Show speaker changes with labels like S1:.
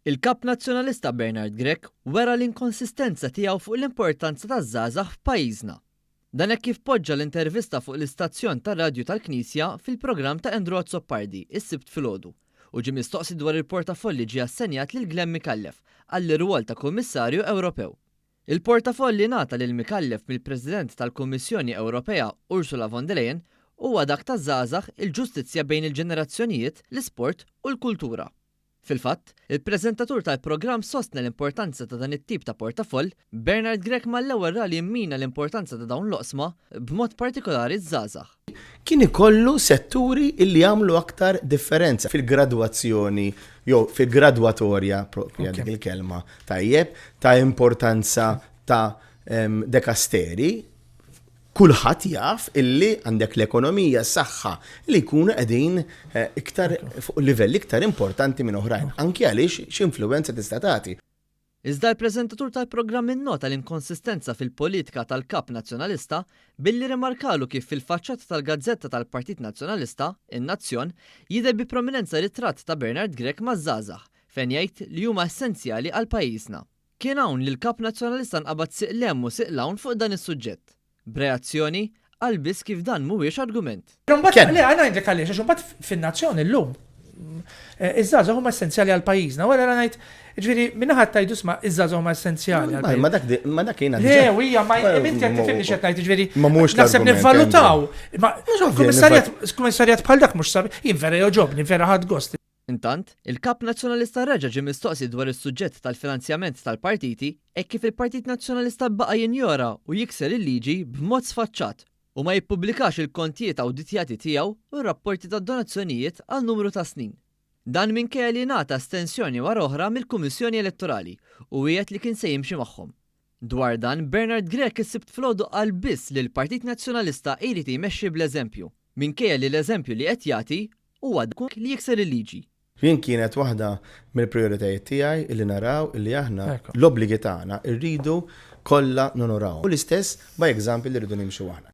S1: Il-kap nazzjonalista Bernard Grech wera l-inkonsistenza tiegħu fuq l-importanza taż-żgħażagħ f'pajjiżna. Dan hekk kif poġġa l-intervista fuq l-istazzjon tar-radju tal-Knisja fil-programm ta' Andrew Azzopardi is-Sibt filgħodu u ġie mistoqsi dwar il-portafolli ġie assenjat lil Glenn Mikallef għall-irwol ta' Kummissarju Ewropew. Il-portafolli ngħata lil Mikallef mill-President tal-Kummissjoni Ewropea Ursula von der Leyen huwa dak taż-żgħażagħ, il-ġustizzja bejn il-ġenerazzjonijiet, l-isport u l-kultura. Fil-fatt, il-preżentatur tal-programm sostna l-importanza ta' dan it-tip ta' portafoll, Bernard Grech mal-ewwel ra li jimmina l-importanza ta' dawn l-oqsma b'mod partikolari żgħażagħ.
S2: Kien ikollu setturi illi jagħmlu aktar differenza fil-gradwazzjoni jew fil-gradwatorja propja dik il-kelma tajjeb ta' importanza ta' dekasteri. Kulħadd jaf illi għandek l-ekonomija s-saħħa li jkunu qegħdin iktar fuq livelli iktar importanti minn oħrajn, anke għaliex x'influwenza tista' tagħti.
S1: Iżda l-preżentatur tal-programm innota l-inkonsistenza fil-politika tal-kap nazzjonalista billi rimarkalu kif fil-faċċata tal-Gazzetta tal-Partit Nazzjonalista, in-Nazzjon, jidher bi prominenza ritratt ta' Bernard Grech maż-żgħażagħ fejn jgħid li huma essenzjali għal pajjiżna. Kien hawn li l-kap nazzjonalista nqabad siqlem u siqlawn fuq dan is-suġġett. B'reazzjoni għalbis kif dan mhuwiex argument.
S3: Għana jindek għaliex, għax fin-nazzjoni l-lum. Iż-żgħażagħ huma essenzjali għal pajjiżna, wara ngħid, ġifieri minnaħat tajdu sma' iż-żgħażagħ huma essenzjali għal pajjiżna.
S2: Ma dak kien
S3: Le, hija ma inti qed tifhimni x'qed ngħid, ġifieri naħseb
S2: l-argument,
S3: nivvalutaw. Kummissarjat bħal dak mhux sabi, jien vera joġobni, vera ħadd gost.
S1: Intant, il-kap nazzjonalista reġa' ġie mistoqsi dwar is-suġġett tal-finanzjament tal-partiti hekk kif il-Partit Nazzjonalista baqa' jinjora u jikser il-liġi b'mod sfaċċat u ma jippubblikax il-kontijiet awditjati tiegħu u r-rapporti tad-donazzjonijiet għal numru ta' snin. Dan minkejja li ngħata estensjoni wara oħra mill-Kummissjoni Elettorali u wieħed li kien se jimxi magħhom. Dwar dan, Bernard Grech is-Sibt filgħodu qal biss li l-Partit Nazzjonalista jrid jmexxi bl-eżempju, minkejja li l-eżempju li qed jagħti huwa dak li jikser il-liġi.
S2: Jien kienet waħda mill-prioritajiet tiegħi illi naraw illi aħna l-obbligi tagħna rridu kollha nonoraw. U l-istess by example li rridu nimxu aħna.